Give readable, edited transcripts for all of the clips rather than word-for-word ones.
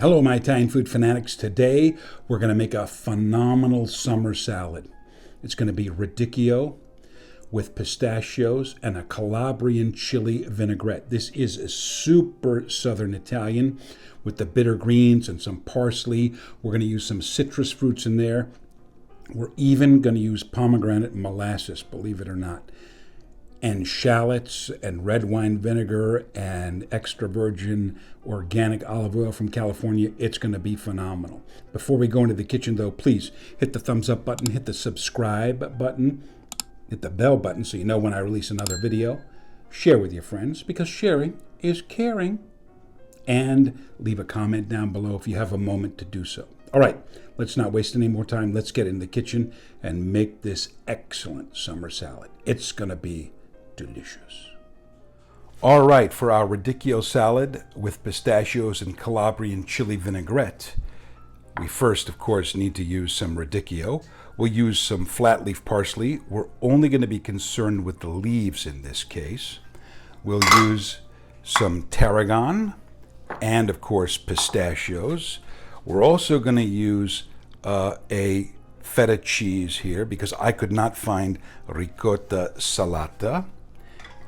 Hello, my Italian food fanatics. Today, we're going to make a phenomenal summer salad. It's going to be radicchio with pistachios and a Calabrian chili vinaigrette. This is a super Southern Italian with the bitter greens and some parsley. We're going to use some citrus fruits in there. We're even going to use pomegranate molasses, believe it or not, and shallots and red wine vinegar and extra virgin organic olive oil from California. It's going to be phenomenal. Before we go into the kitchen, though, please hit the thumbs up button, hit the subscribe button, hit the bell button so you know when I release another video. Share with your friends because sharing is caring. And leave a comment down below if you have a moment to do so. All right, let's not waste any more time. Let's get in the kitchen and make this excellent summer salad. It's going to be delicious. All right, for our radicchio salad with pistachios and Calabrian chili vinaigrette, we first, of course, need to use some radicchio. We'll use some flat leaf parsley. We're only going to be concerned with the leaves in this case. We'll use some tarragon and, of course, pistachios. We're also going to use a feta cheese here because I could not find ricotta salata.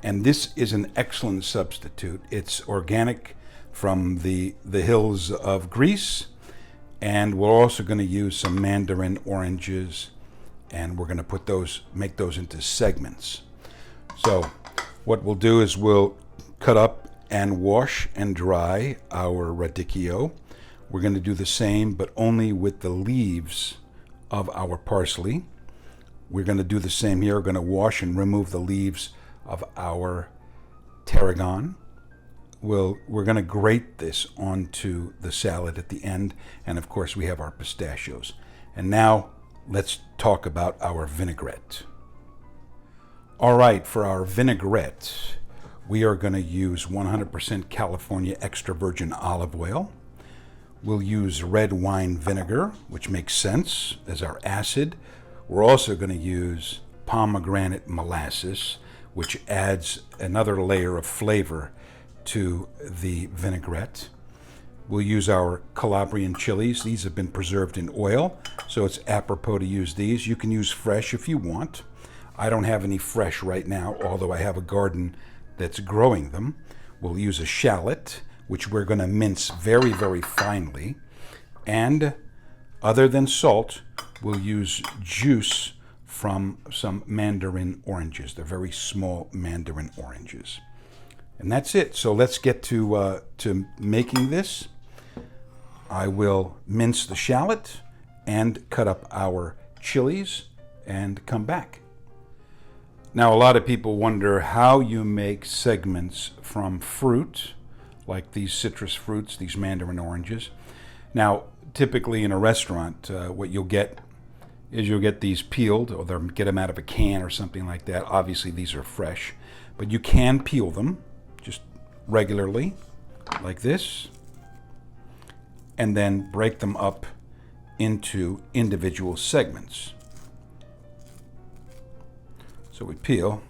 And this is an excellent substitute. It's organic from the hills of Greece. And we're also going to use some mandarin oranges, and we're going to make those into segments. So what we'll do is we'll cut up and wash and dry our radicchio. We're going to do the same, but only with the leaves of our parsley. We're going to do the same here. We're going to wash and remove the leaves of our tarragon. We're going to grate this onto the salad at the end, and of course we have our pistachios. And now let's talk about our vinaigrette. All right, for our vinaigrette, we are going to use 100% California extra virgin olive oil. We'll use red wine vinegar, which makes sense as our acid. We're also going to use pomegranate molasses, which adds another layer of flavor to the vinaigrette. We'll use our Calabrian chilies. These have been preserved in oil, so it's apropos to use these. You can use fresh if you want. I don't have any fresh right now, although I have a garden that's growing them. We'll use a shallot, which we're going to mince very, very finely. And other than salt, we'll use juice from some mandarin oranges. They're very small mandarin oranges. And that's it. So let's get to making this. I will mince the shallot and cut up our chilies and come back. Now, a lot of people wonder how you make segments from fruit, like these citrus fruits, these mandarin oranges. Now, typically in a restaurant, what you'll get is you'll get these peeled, or they'll get them out of a can or something like that. Obviously, these are fresh, but you can peel them just regularly, like this, and then break them up into individual segments. So we peel,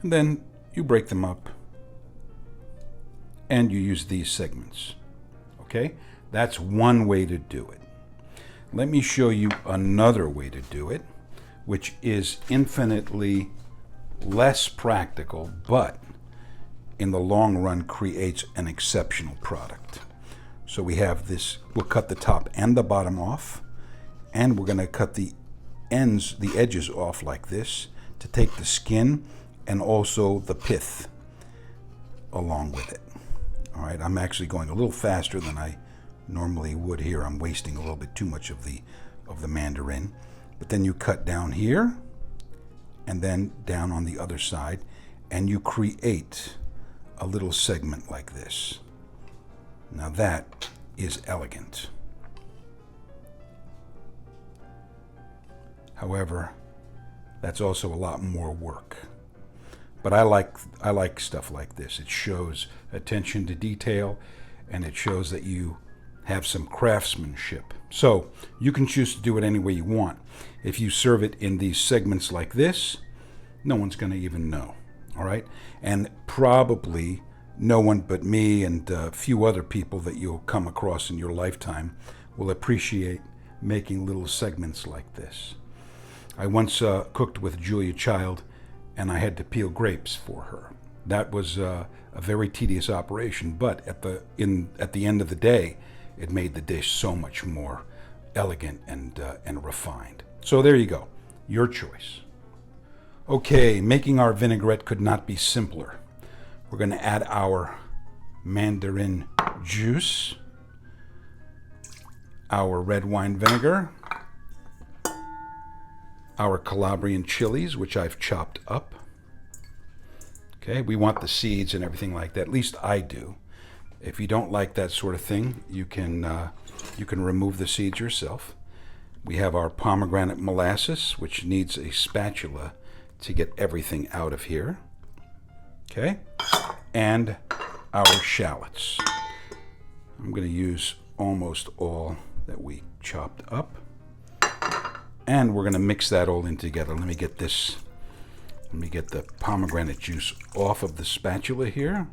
and then you break them up, and you use these segments. Okay? That's one way to do it. Let me show you another way to do it, which is infinitely less practical, but in the long run creates an exceptional product. So we have this, we'll cut the top and the bottom off, and we're going to cut the ends, the edges off like this to take the skin and also the pith along with it. All right, I'm actually going a little faster than I normally would here. I'm wasting a little bit too much of the mandarin. But then you cut down here and then down on the other side, and you create a little segment like this. Now that is elegant. However, that's also a lot more work. But I like stuff like this. It shows attention to detail, and it shows that you have some craftsmanship. So you can choose to do it any way you want. If you serve it in these segments like this, no one's going to even know. All right? And probably no one but me and a few other people that you'll come across in your lifetime will appreciate making little segments like this. I once cooked with Julia Child, and I had to peel grapes for her. That was a very tedious operation, but at the end of the day, it made the dish so much more elegant and refined. So there you go, your choice. Okay, making our vinaigrette could not be simpler. We're going to add our mandarin juice, our red wine vinegar, our Calabrian chilies, which I've chopped up. Okay, we want the seeds and everything like that. At least I do. If you don't like that sort of thing, you can remove the seeds yourself. We have our pomegranate molasses, which needs a spatula to get everything out of here. Okay, and our shallots. I'm going to use almost all that we chopped up, and we're going to mix that all in together. Let me get the pomegranate juice off of the spatula here.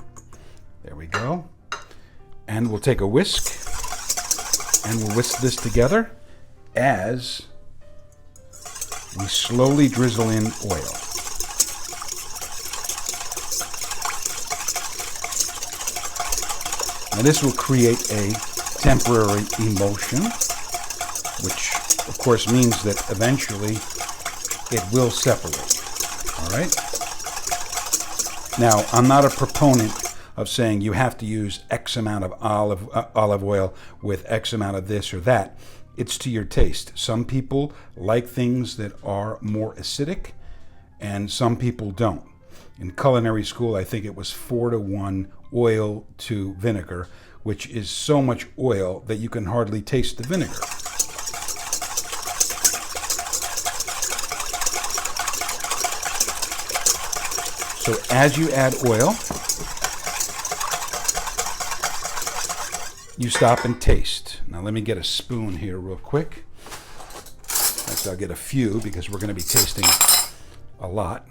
There we go. And we'll take a whisk, and we'll whisk this together as we slowly drizzle in oil. Now this will create a temporary emulsion, which of course means that eventually it will separate. All right? Now, I'm not a proponent of saying you have to use X amount of olive oil with X amount of this or that. It's to your taste. Some people like things that are more acidic, and some people don't. In culinary school, I think it was 4-to-1 oil to vinegar, which is so much oil that you can hardly taste the vinegar. So as you add oil, you stop and taste. Now let me get a spoon here real quick. Next I'll get a few because we're going to be tasting a lot.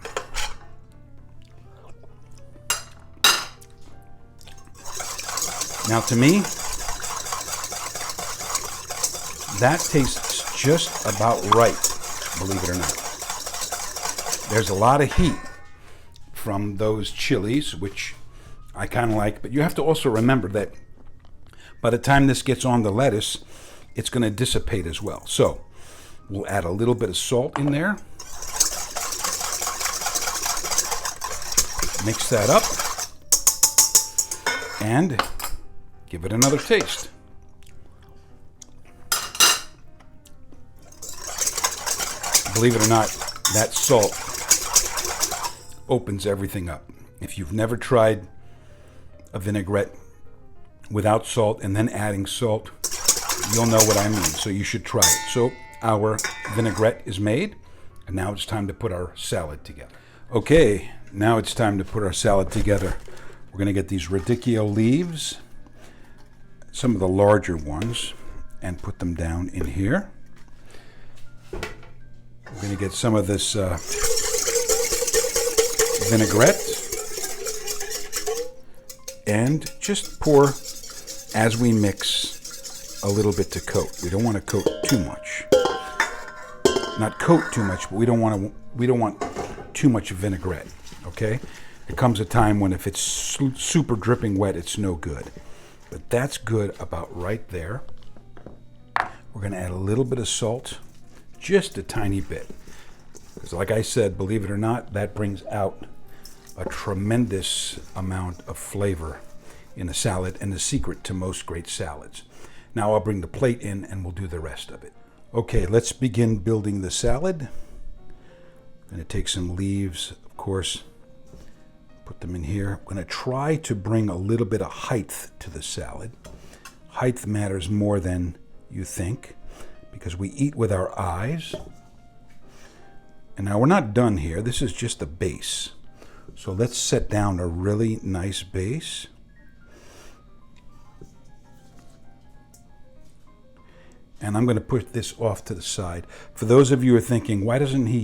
Now to me, that tastes just about right, believe it or not. There's a lot of heat from those chilies, which I kind of like, but you have to also remember that by the time this gets on the lettuce, it's going to dissipate as well. So we'll add a little bit of salt in there. Mix that up and give it another taste. Believe it or not, that salt opens everything up. If you've never tried a vinaigrette without salt and then adding salt, you'll know what I mean. So you should try it. So our vinaigrette is made, and now it's time to put our salad together. Okay, now it's time to put our salad together. We're going to get these Radicchio leaves, some of the larger ones, and put them down in here. We're going to get some of this vinaigrette and just pour as we mix a little bit to coat. We don't want to coat too much. Not coat too much, but we don't want too much vinaigrette, okay? There comes a time when if it's super dripping wet, it's no good. But that's good about right there. We're going to add a little bit of salt, just a tiny bit. Because like I said, believe it or not, that brings out a tremendous amount of flavor in a salad and the secret to most great salads. Now I'll bring the plate in and we'll do the rest of it. Okay, let's begin building the salad. I'm going to take some leaves, of course, put them in here. I'm going to try to bring a little bit of height to the salad. Height matters more than you think because we eat with our eyes. And now we're not done here. This is just the base. So let's set down a really nice base. And I'm going to put this off to the side. For those of you who are thinking, why does he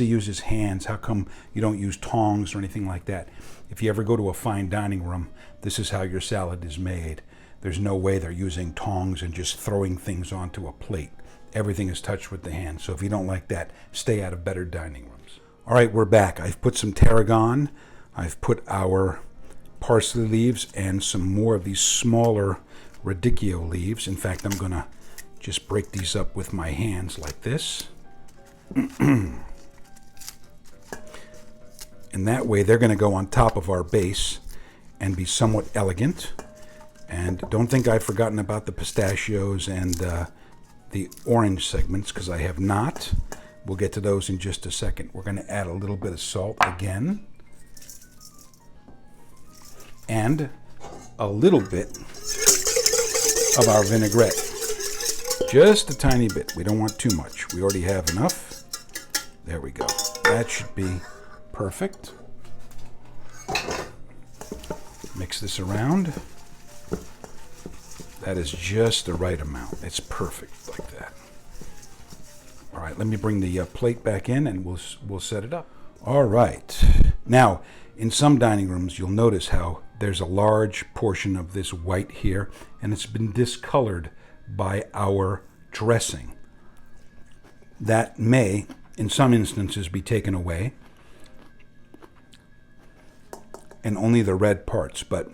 use his hands? How come you don't use tongs or anything like that? If you ever go to a fine dining room, this is how your salad is made. There's no way they're using tongs and just throwing things onto a plate. Everything is touched with the hand. So if you don't like that, stay out of better dining rooms. All right, we're back. I've put some tarragon. I've put our parsley leaves and some more of these smaller radicchio leaves. In fact, I'm going to just break these up with my hands like this. And that way they're going to go on top of our base and be somewhat elegant. And don't think I've forgotten about the pistachios and the orange segments, because I have not. We'll get to those in just a second. We're going to add a little bit of salt again. And a little bit of our vinaigrette. Just a tiny bit. We don't want too much. We already have enough. There we go. That should be perfect. Mix this around. That is just the right amount. It's perfect like that. All right, let me bring the plate back in and we'll set it up. All right. Now, in some dining rooms, you'll notice how there's a large portion of this white here, and it's been discolored by our dressing. That may, in some instances, be taken away, and only the red parts, but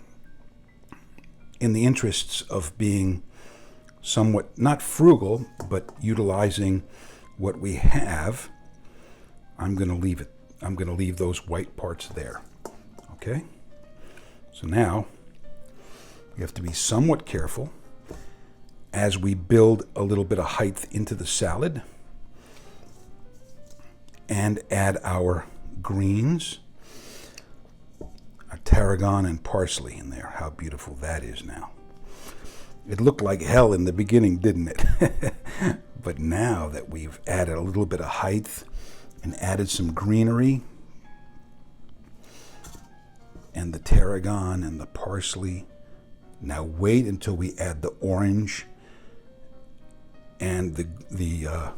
in the interests of being somewhat, not frugal, but utilizing what we have, I'm going to leave it. I'm going to leave those white parts there. Okay? So now, we have to be somewhat careful as we build a little bit of height into the salad and add our greens, our tarragon and parsley in there. How beautiful that is now. It looked like hell in the beginning, didn't it? But now that we've added a little bit of height and added some greenery and the tarragon and the parsley, now wait until we add the orange and the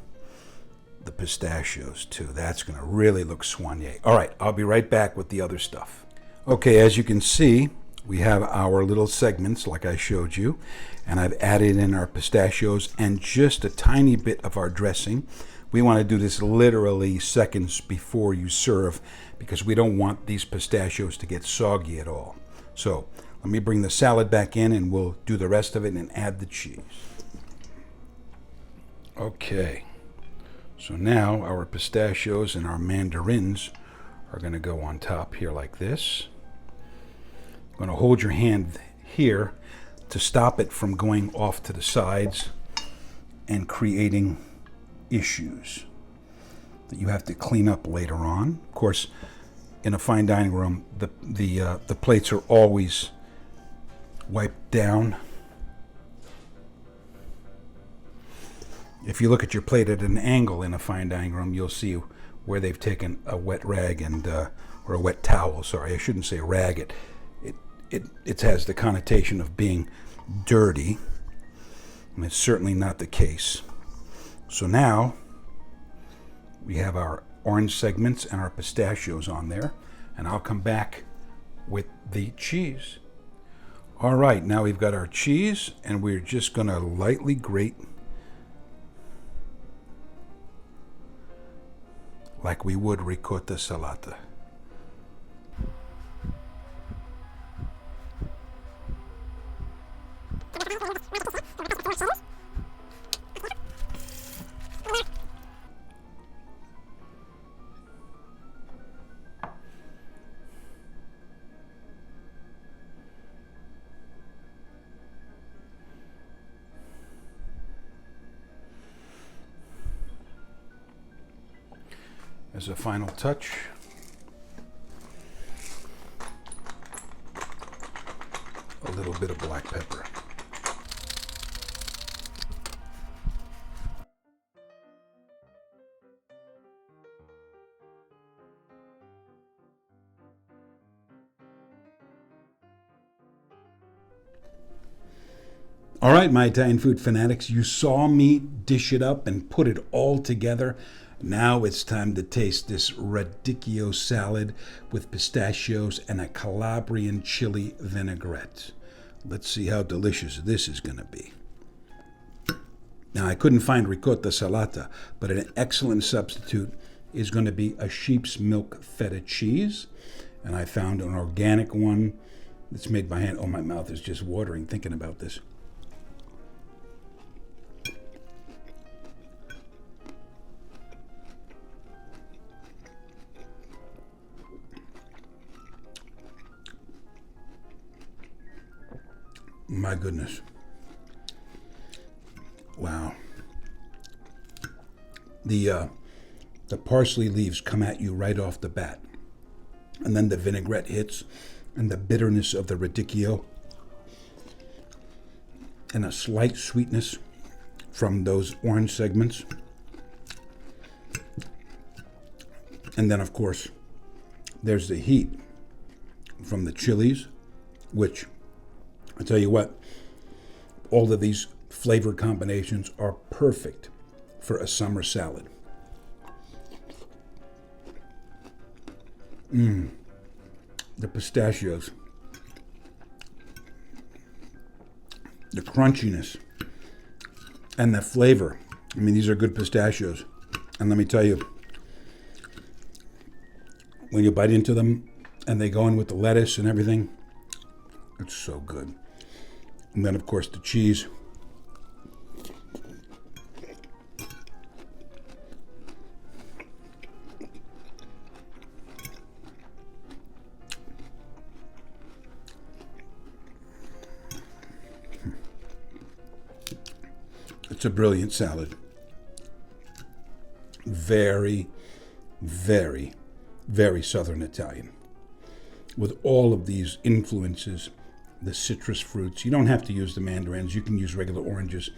pistachios too. That's going to really look soigné. All right, I'll be right back with the other stuff. Okay, as you can see, we have our little segments like I showed you, and I've added in our pistachios and just a tiny bit of our dressing. We want to do this literally seconds before you serve because we don't want these pistachios to get soggy at all. So let me bring the salad back in and we'll do the rest of it and add the cheese. Okay, so now our pistachios and our mandarins are going to go on top here like this. I'm going to hold your hand here to stop it from going off to the sides and creating issues that you have to clean up later on. Of course, in a fine dining room, the plates are always wiped down. If you look at your plate at an angle in a fine dining room, you'll see where they've taken a wet rag and or a wet towel. Sorry, I shouldn't say rag. It has the connotation of being dirty, and it's certainly not the case. So now we have our orange segments and our pistachios on there, and I'll come back with the cheese. All right, now we've got our cheese, and we're just going to lightly grate like we would ricotta salata. As a final touch, a little bit of black pepper. All right, my Italian food fanatics, you saw me dish it up and put it all together. Now it's time to taste this radicchio salad with pistachios and a Calabrian chili vinaigrette. Let's see how delicious this is going to be. Now, I couldn't find ricotta salata, but an excellent substitute is going to be a sheep's milk feta cheese. And I found an organic one that's made by hand. Oh, my mouth is just watering thinking about this. My goodness. Wow. The parsley leaves come at you right off the bat. And then the vinaigrette hits, and the bitterness of the radicchio, and a slight sweetness from those orange segments. And then, of course, there's the heat from the chilies, which, I tell you what, all of these flavor combinations are perfect for a summer salad. The pistachios, the crunchiness, and the flavor. I mean, these are good pistachios. And let me tell you, when you bite into them and they go in with the lettuce and everything, it's so good. And then, of course, the cheese. It's a brilliant salad. Very, very, very Southern Italian. With all of these influences, the citrus fruits. You don't have to use the mandarins. You can use regular oranges,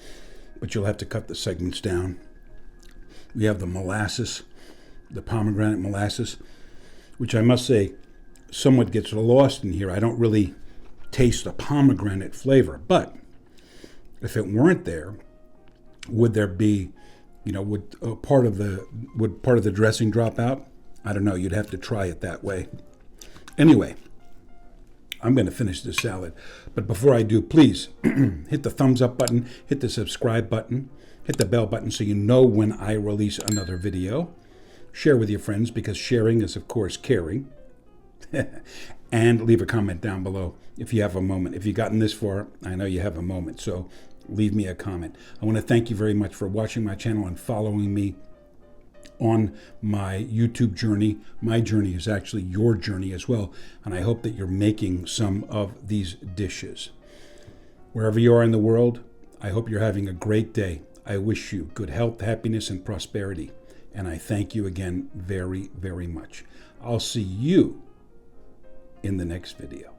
but you'll have to cut the segments down. We have the molasses, the pomegranate molasses, which I must say somewhat gets lost in here. I don't really taste the pomegranate flavor, but if it weren't there, would there be, would part of the dressing drop out? I don't know. You'd have to try it that way. Anyway, I'm going to finish this salad. But before I do, please hit the thumbs up button, hit the subscribe button, hit the bell button so you know when I release another video. Share with your friends, because sharing is, of course, caring. And leave a comment down below if you have a moment. If you've gotten this far, I know you have a moment. So leave me a comment. I want to thank you very much for watching my channel and following me on my YouTube journey. My journey is actually your journey as well, and I hope that you're making some of these dishes. Wherever you are in the world, I hope you're having a great day. I wish you good health, happiness, and prosperity, and I thank you again very, very much. I'll see you in the next video.